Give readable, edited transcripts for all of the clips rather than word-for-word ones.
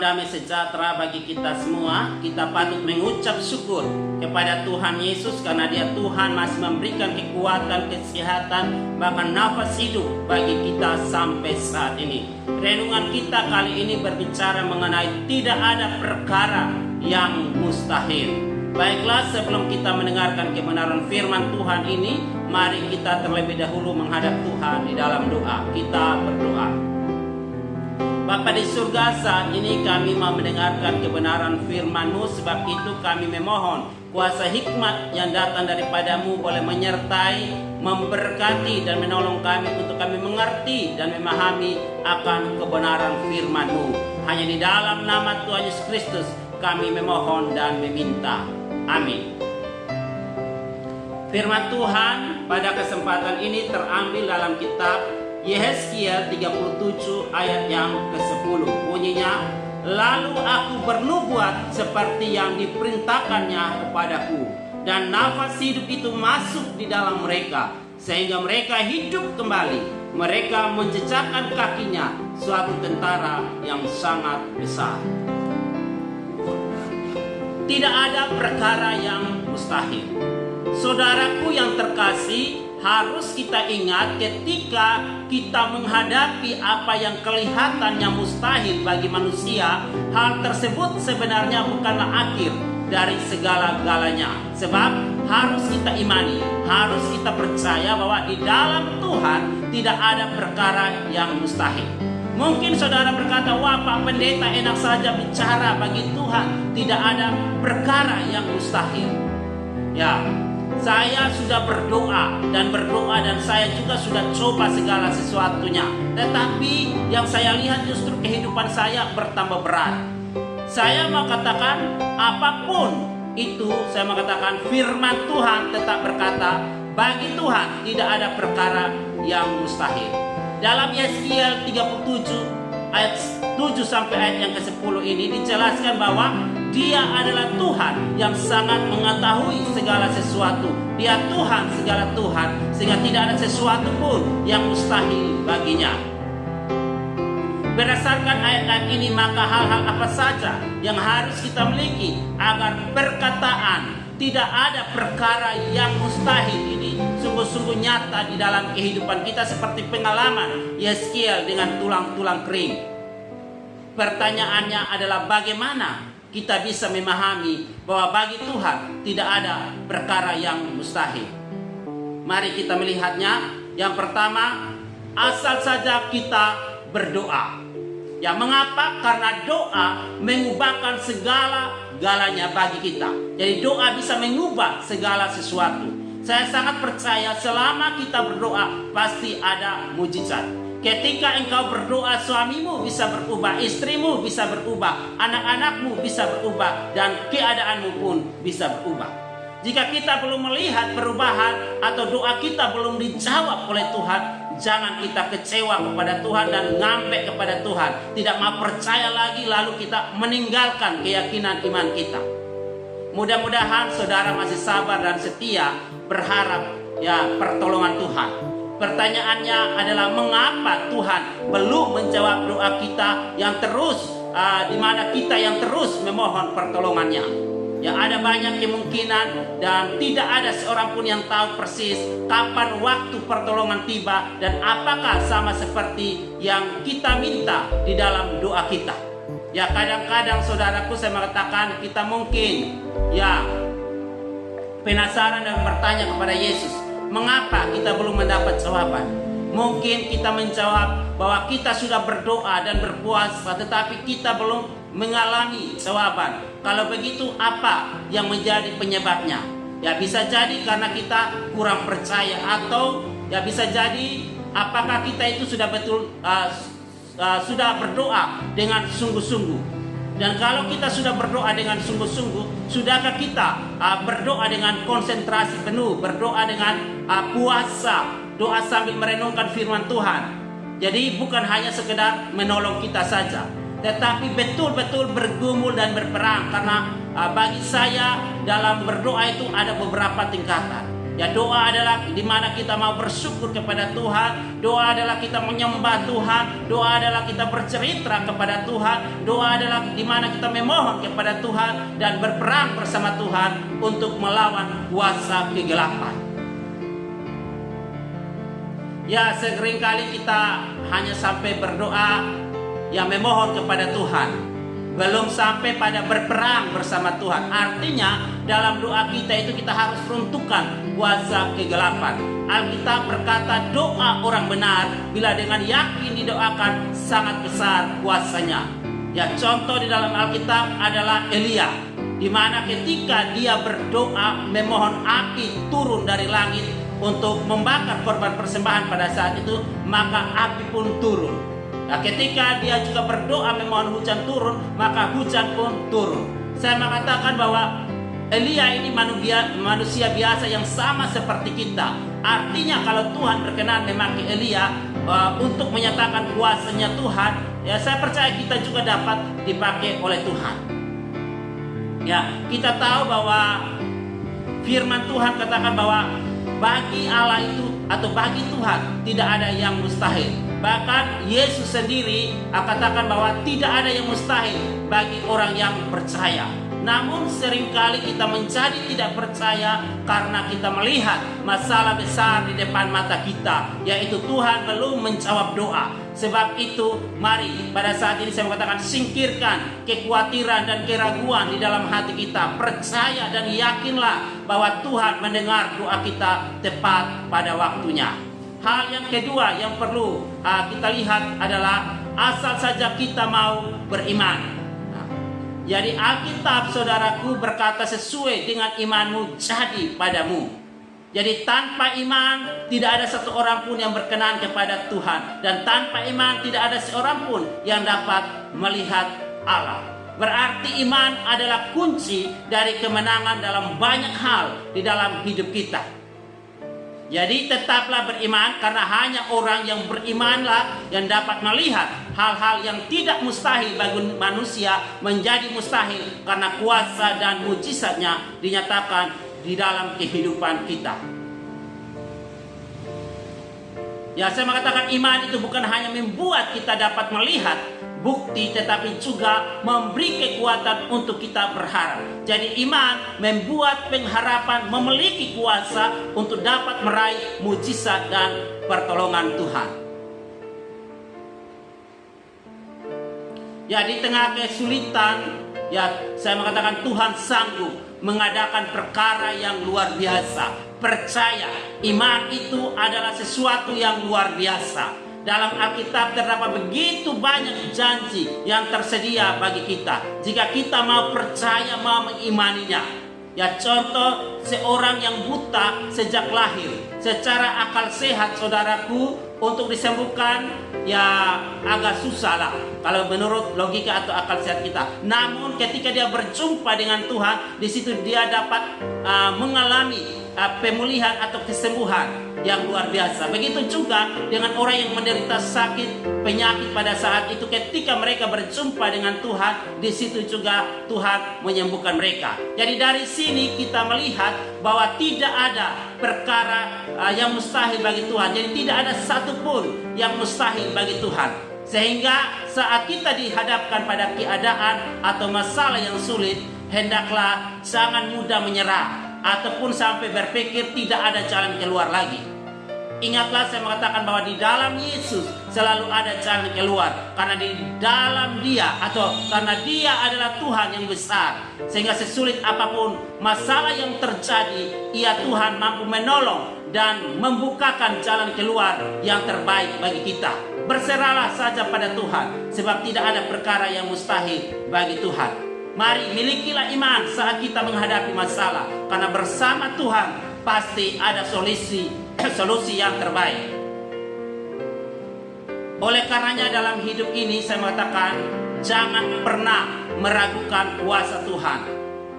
Salam damai sejahtera bagi kita semua. Kita patut mengucap syukur kepada Tuhan Yesus karena Dia Tuhan masih memberikan kekuatan, kesehatan, bahkan nafas hidup bagi kita sampai saat ini. Renungan kita kali ini berbicara mengenai tidak ada perkara yang mustahil. Baiklah, sebelum kita mendengarkan kebenaran firman Tuhan ini, mari kita terlebih dahulu menghadap Tuhan di dalam doa. Kita berdoa. Bapa di surga, saat ini kami mau mendengarkan kebenaran firman-Mu, sebab itu kami memohon kuasa hikmat yang datang daripada-Mu boleh menyertai, memberkati dan menolong kami untuk kami mengerti dan memahami akan kebenaran firman-Mu. Hanya di dalam nama Tuhan Yesus Kristus kami memohon dan meminta. Amin. Firman Tuhan pada kesempatan ini terambil dalam kitab Yehezkiel 37 ayat yang ke-10. Bunyinya, lalu aku bernubuat seperti yang diperintahkannya kepadaku, dan nafas hidup itu masuk di dalam mereka, sehingga mereka hidup kembali. Mereka menjejakkan kakinya suatu tentara yang sangat besar. Tidak ada perkara yang mustahil. Saudaraku yang terkasih, harus kita ingat ketika kita menghadapi apa yang kelihatannya mustahil bagi manusia, hal tersebut sebenarnya bukanlah akhir dari segala-galanya. Sebab harus kita imani, harus kita percaya bahwa di dalam Tuhan tidak ada perkara yang mustahil. Mungkin saudara berkata, wah Pak Pendeta enak saja bicara, bagi Tuhan tidak ada perkara yang mustahil. Ya, saya sudah berdoa dan saya juga sudah coba segala sesuatunya. Tetapi yang saya lihat justru kehidupan saya bertambah berat. Saya mau katakan apapun itu, saya mau katakan firman Tuhan tetap berkata, bagi Tuhan tidak ada perkara yang mustahil. Dalam Yehezkiel 37 ayat 7 sampai ayat yang ke-10 ini dijelaskan bahwa Dia adalah Tuhan yang sangat mengetahui segala sesuatu. Dia Tuhan segala Tuhan, sehingga tidak ada sesuatu pun yang mustahil baginya. Berdasarkan ayat-ayat ini, maka hal-hal apa saja yang harus kita miliki agar perkataan tidak ada perkara yang mustahil ini sungguh-sungguh nyata di dalam kehidupan kita, seperti pengalaman Yehezkiel dengan tulang-tulang kering. Pertanyaannya adalah bagaimana kita bisa memahami bahwa bagi Tuhan tidak ada perkara yang mustahil. Mari kita melihatnya. Yang pertama, asal saja kita berdoa. Ya, mengapa? Karena doa mengubahkan segala-galanya bagi kita. Jadi doa bisa mengubah segala sesuatu. Saya sangat percaya selama kita berdoa pasti ada mujizat. Ketika engkau berdoa, suamimu bisa berubah, istrimu bisa berubah, anak-anakmu bisa berubah, dan keadaanmu pun bisa berubah. Jika kita belum melihat perubahan atau doa kita belum dijawab oleh Tuhan, jangan kita kecewa kepada Tuhan dan ngambek kepada Tuhan. Tidak mau percaya lagi lalu kita meninggalkan keyakinan iman kita. Mudah-mudahan saudara masih sabar dan setia berharap pertolongan Tuhan. Pertanyaannya adalah mengapa Tuhan belum menjawab doa kita yang terus di mana kita yang terus memohon pertolongannya. Ya, ada banyak kemungkinan dan tidak ada seorang pun yang tahu persis kapan waktu pertolongan tiba dan apakah sama seperti yang kita minta di dalam doa kita. Ya, kadang-kadang saudaraku, saya mengatakan kita mungkin penasaran dan bertanya kepada Yesus, mengapa kita belum mendapat jawaban? Mungkin kita menjawab bahwa kita sudah berdoa dan berpuasa, tetapi kita belum mengalami jawaban. Kalau begitu, apa yang menjadi penyebabnya? Ya, bisa jadi karena kita kurang percaya, atau ya bisa jadi apakah kita itu sudah betul sudah berdoa dengan sungguh-sungguh. Dan kalau kita sudah berdoa dengan sungguh-sungguh, sudahkah kita berdoa dengan konsentrasi penuh, berdoa dengan puasa, doa sambil merenungkan firman Tuhan. Jadi bukan hanya sekedar menolong kita saja, tetapi betul-betul bergumul dan berperang. Karena bagi saya dalam berdoa itu ada beberapa tingkatan. Ya, doa adalah di mana kita mau bersyukur kepada Tuhan. Doa adalah kita menyembah Tuhan. Doa adalah kita bercerita kepada Tuhan. Doa adalah di mana kita memohon kepada Tuhan dan berperang bersama Tuhan untuk melawan kuasa kegelapan. Ya, seringkali kita hanya sampai berdoa yang memohon kepada Tuhan, belum sampai pada berperang bersama Tuhan. Artinya dalam doa kita itu kita harus runtuhkan kuasa kegelapan. Alkitab berkata doa orang benar bila dengan yakin didoakan sangat besar kuasanya. Ya, contoh di dalam Alkitab adalah Elia, di mana ketika dia berdoa memohon api turun dari langit untuk membakar korban persembahan pada saat itu, maka api pun turun. Nah, ketika dia juga berdoa memohon hujan turun, maka hujan pun turun. Saya mengatakan bahwa Elia ini manusia biasa yang sama seperti kita. Artinya kalau Tuhan berkenan memakai Elia untuk menyatakan kuasanya Tuhan, ya saya percaya kita juga dapat dipakai oleh Tuhan. Ya, kita tahu bahwa firman Tuhan katakan bahwa bagi Allah itu atau bagi Tuhan tidak ada yang mustahil. Bahkan Yesus sendiri katakan bahwa tidak ada yang mustahil bagi orang yang percaya. Namun seringkali kita menjadi tidak percaya karena kita melihat masalah besar di depan mata kita, yaitu Tuhan belum menjawab doa. Sebab itu mari pada saat ini saya mengatakan, singkirkan kekhawatiran dan keraguan di dalam hati kita. Percaya dan yakinlah bahwa Tuhan mendengar doa kita tepat pada waktunya. Hal yang kedua yang perlu kita lihat adalah asal saja kita mau beriman. Jadi Alkitab saudaraku berkata sesuai dengan imanmu jadi padamu. Jadi tanpa iman tidak ada satu orang pun yang berkenan kepada Tuhan. Dan tanpa iman tidak ada seorang pun yang dapat melihat Allah. Berarti iman adalah kunci dari kemenangan dalam banyak hal di dalam hidup kita. Jadi tetaplah beriman, karena hanya orang yang berimanlah yang dapat melihat hal-hal yang tidak mustahil bagi manusia menjadi mustahil karena kuasa dan mujizatnya dinyatakan di dalam kehidupan kita. Ya, saya mengatakan iman itu bukan hanya membuat kita dapat melihat bukti, tetapi juga memberi kekuatan untuk kita berharap. Jadi iman membuat pengharapan memiliki kuasa untuk dapat meraih mujizat dan pertolongan Tuhan. Ya, di tengah kesulitan, ya saya mengatakan Tuhan sanggup mengadakan perkara yang luar biasa. Percaya, iman itu adalah sesuatu yang luar biasa. Dalam Alkitab terdapat begitu banyak janji yang tersedia bagi kita jika kita mau percaya, mau mengimaninya. Ya, contoh seorang yang buta sejak lahir, secara akal sehat saudaraku untuk disembuhkan ya agak susah lah kalau menurut logika atau akal sehat kita. Namun ketika dia berjumpa dengan Tuhan, di situ dia dapat mengalami pemulihan atau kesembuhan yang luar biasa. Begitu juga dengan orang yang menderita sakit, penyakit pada saat itu, ketika mereka berjumpa dengan Tuhan, di situ juga Tuhan menyembuhkan mereka. Jadi dari sini kita melihat bahwa tidak ada perkara yang mustahil bagi Tuhan. Jadi tidak ada satupun yang mustahil bagi Tuhan. Sehingga saat kita dihadapkan pada keadaan atau masalah yang sulit, hendaklah jangan mudah menyerah ataupun sampai berpikir tidak ada jalan keluar lagi. Ingatlah saya mengatakan bahwa di dalam Yesus selalu ada jalan keluar, karena di dalam Dia atau karena Dia adalah Tuhan yang besar, sehingga sesulit apapun masalah yang terjadi, Ia Tuhan mampu menolong dan membukakan jalan keluar yang terbaik bagi kita. Berserahlah saja pada Tuhan, sebab tidak ada perkara yang mustahil bagi Tuhan. Mari milikilah iman saat kita menghadapi masalah, karena bersama Tuhan pasti ada solusi yang terbaik. Oleh karenanya dalam hidup ini saya mengatakan jangan pernah meragukan kuasa Tuhan.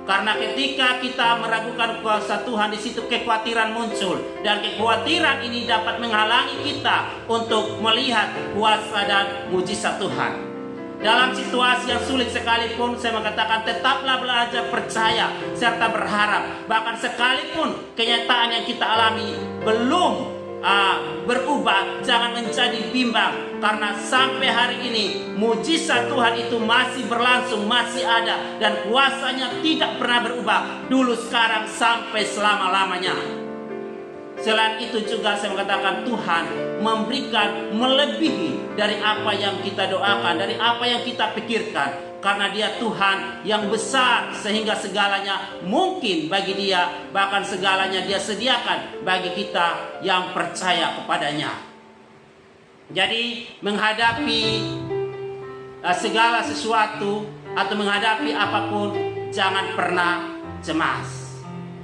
Karena ketika kita meragukan kuasa Tuhan, di situ kekhawatiran muncul, dan kekhawatiran ini dapat menghalangi kita untuk melihat kuasa dan mujizat Tuhan. Dalam situasi yang sulit sekalipun, saya mengatakan tetaplah belajar percaya serta berharap. Bahkan sekalipun kenyataan yang kita alami belum berubah, jangan menjadi bimbang. Karena sampai hari ini mujizat Tuhan itu masih berlangsung, masih ada, dan kuasanya tidak pernah berubah. Dulu, sekarang, sampai selama-lamanya. Selain itu juga saya mengatakan Tuhan memberikan melebihi dari apa yang kita doakan, dari apa yang kita pikirkan. Karena Dia Tuhan yang besar sehingga segalanya mungkin bagi Dia, bahkan segalanya Dia sediakan bagi kita yang percaya kepadanya. Jadi menghadapi segala sesuatu atau menghadapi apapun, jangan pernah cemas.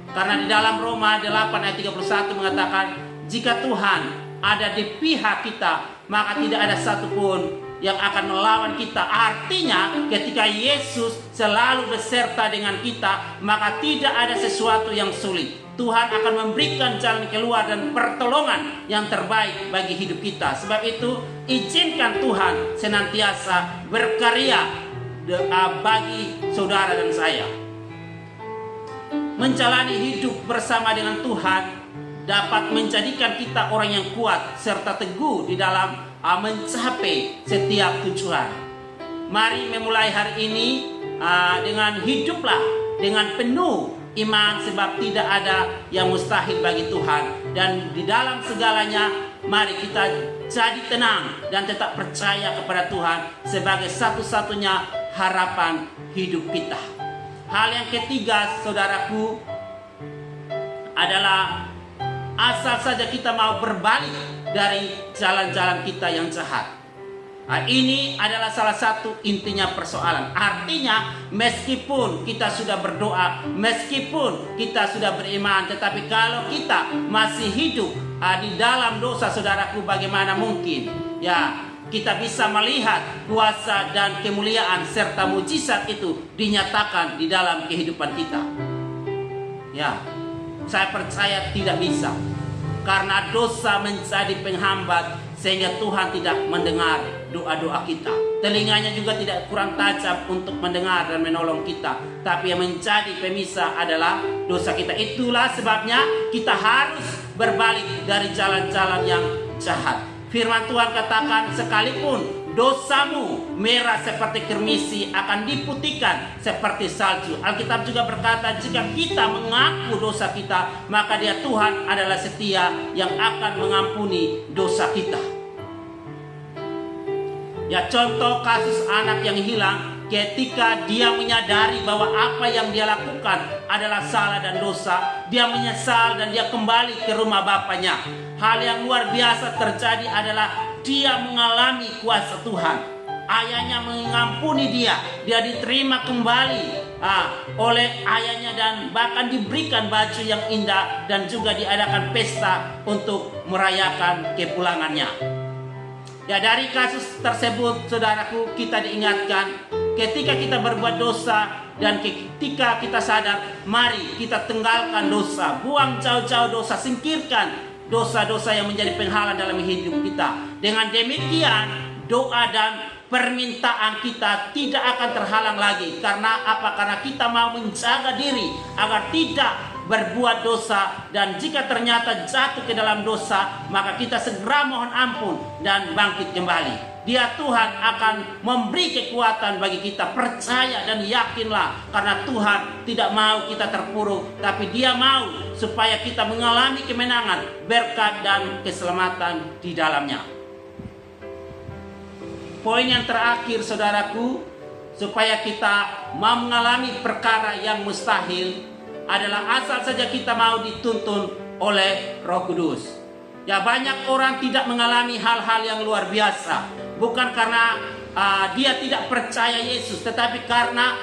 Karena di dalam Roma 8 ayat 31 mengatakan, jika Tuhan ada di pihak kita, maka tidak ada satupun yang akan melawan kita. Artinya ketika Yesus selalu beserta dengan kita, maka tidak ada sesuatu yang sulit. Tuhan akan memberikan jalan keluar dan pertolongan yang terbaik bagi hidup kita. Sebab itu izinkan Tuhan senantiasa berkarya bagi saudara dan saya. Menjalani hidup bersama dengan Tuhan dapat menjadikan kita orang yang kuat serta teguh di dalam mencapai setiap tujuan. Mari memulai hari ini dengan hiduplah dengan penuh iman, sebab tidak ada yang mustahil bagi Tuhan. Dan di dalam segalanya, mari kita jadi tenang dan tetap percaya kepada Tuhan sebagai satu-satunya harapan hidup kita. Hal yang ketiga, saudaraku, adalah asal saja kita mau berbalik dari jalan-jalan kita yang jahat. Ini adalah salah satu intinya persoalan. Artinya meskipun kita sudah berdoa, meskipun kita sudah beriman, tetapi kalau kita masih hidup di dalam dosa, saudaraku, bagaimana mungkin kita bisa melihat kuasa dan kemuliaan serta mujizat itu dinyatakan di dalam kehidupan kita? Saya percaya tidak bisa. Karena dosa menjadi penghambat sehingga Tuhan tidak mendengar doa-doa kita. Telinganya juga tidak kurang tajam untuk mendengar dan menolong kita. Tapi yang menjadi pemisah adalah dosa kita. Itulah sebabnya kita harus berbalik dari jalan-jalan yang jahat. Firman Tuhan katakan, sekalipun dosamu merah seperti kermisi akan diputihkan seperti salju. Alkitab juga berkata, jika kita mengaku dosa kita, maka Dia Tuhan adalah setia yang akan mengampuni dosa kita. Contoh kasus anak yang hilang, ketika dia menyadari bahwa apa yang dia lakukan adalah salah dan dosa, dia menyesal dan dia kembali ke rumah bapaknya. Hal yang luar biasa terjadi adalah dia mengalami kuasa Tuhan. Ayahnya mengampuni dia diterima kembali oleh ayahnya, dan bahkan diberikan baju yang indah, dan juga diadakan pesta untuk merayakan kepulangannya. Dari kasus tersebut, saudaraku, kita diingatkan ketika kita berbuat dosa dan ketika kita sadar, mari kita tinggalkan dosa, buang jauh-jauh dosa, singkirkan dosa-dosa yang menjadi penghalang dalam hidup kita. Dengan demikian, doa dan permintaan kita tidak akan terhalang lagi. Karena apa? Karena kita mau menjaga diri agar tidak berbuat dosa, dan jika ternyata jatuh ke dalam dosa, maka kita segera mohon ampun dan bangkit kembali. Dia Tuhan akan memberi kekuatan bagi kita. Percaya dan yakinlah, karena Tuhan tidak mau kita terpuruk, tapi Dia mau supaya kita mengalami kemenangan, berkat dan keselamatan di dalamnya. Poin yang terakhir, saudaraku, supaya kita mau mengalami perkara yang mustahil, adalah asal saja kita mau dituntun oleh Roh Kudus. Banyak orang tidak mengalami hal-hal yang luar biasa, bukan karena dia tidak percaya Yesus, tetapi karena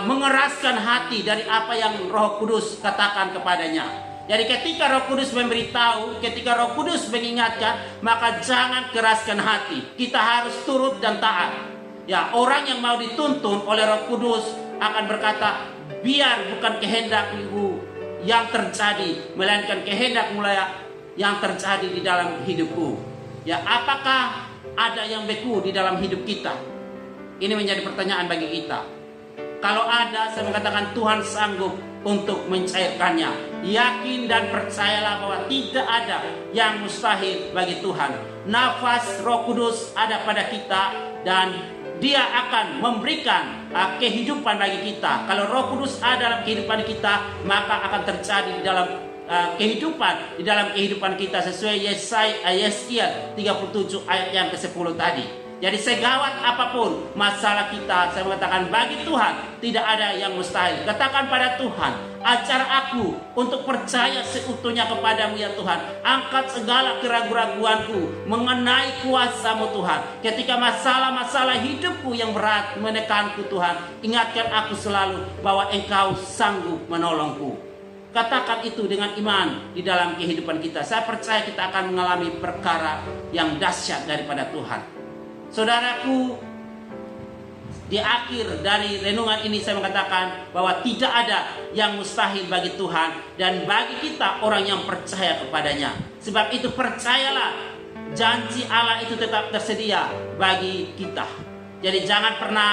mengeraskan hati dari apa yang Roh Kudus katakan kepadanya. Jadi ketika Roh Kudus memberitahu, ketika Roh Kudus mengingatkan, maka jangan keraskan hati. Kita harus turut dan taat. Orang yang mau dituntun oleh Roh Kudus akan berkata, biar bukan kehendakmu yang terjadi, melainkan kehendakmu yang terjadi di dalam hidupku. Apakah ada yang beku di dalam hidup kita? Ini menjadi pertanyaan bagi kita. Kalau ada, saya mengatakan Tuhan sanggup untuk mencairkannya. Yakin dan percayalah bahwa tidak ada yang mustahil bagi Tuhan. Nafas Roh Kudus ada pada kita dan Dia akan memberikan kehidupan bagi kita. Kalau Roh Kudus ada dalam kehidupan kita, maka akan terjadi di dalam kehidupan kita sesuai Yesaya 37 ayat yang ke-10 tadi. Jadi segawat apapun masalah kita, saya mengatakan bagi Tuhan tidak ada yang mustahil. Katakan pada Tuhan, ajar aku untuk percaya seutuhnya kepadamu ya Tuhan. Angkat segala keraguan-raguanku mengenai kuasa-Mu Tuhan. Ketika masalah-masalah hidupku yang berat menekanku Tuhan, ingatkan aku selalu bahwa Engkau sanggup menolongku. Katakan itu dengan iman di dalam kehidupan kita. Saya percaya kita akan mengalami perkara yang dahsyat daripada Tuhan. Saudaraku, di akhir dari renungan ini saya mengatakan bahwa tidak ada yang mustahil bagi Tuhan dan bagi kita orang yang percaya kepadanya. Sebab itu percayalah, janji Allah itu tetap tersedia bagi kita. Jadi jangan pernah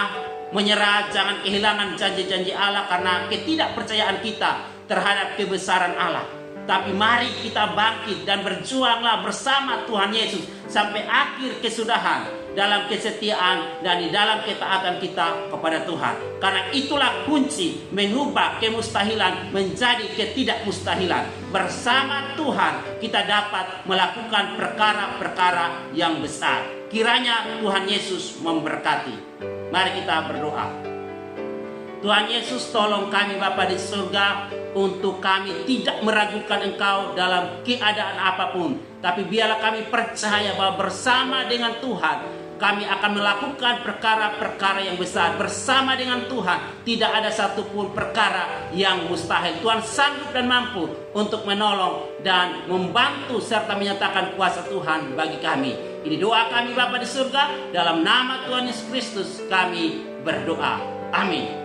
menyerah, jangan kehilangan janji-janji Allah karena ketidakpercayaan kita terhadap kebesaran Allah. Tapi mari kita bangkit dan berjuanglah bersama Tuhan Yesus sampai akhir kesudahan dalam kesetiaan dan di dalam ketaatan kita kepada Tuhan. Karena itulah kunci mengubah kemustahilan menjadi ketidakmustahilan. Bersama Tuhan kita dapat melakukan perkara-perkara yang besar. Kiranya Tuhan Yesus memberkati. Mari kita berdoa. Tuhan Yesus, tolong kami Bapa di surga untuk kami tidak meragukan Engkau dalam keadaan apapun. Tapi biarlah kami percaya bahwa bersama dengan Tuhan kami akan melakukan perkara-perkara yang besar. Bersama dengan Tuhan tidak ada satupun perkara yang mustahil. Tuhan sanggup dan mampu untuk menolong dan membantu serta menyatakan kuasa Tuhan bagi kami. Ini doa kami Bapa di surga. Dalam nama Tuhan Yesus Kristus kami berdoa. Amin.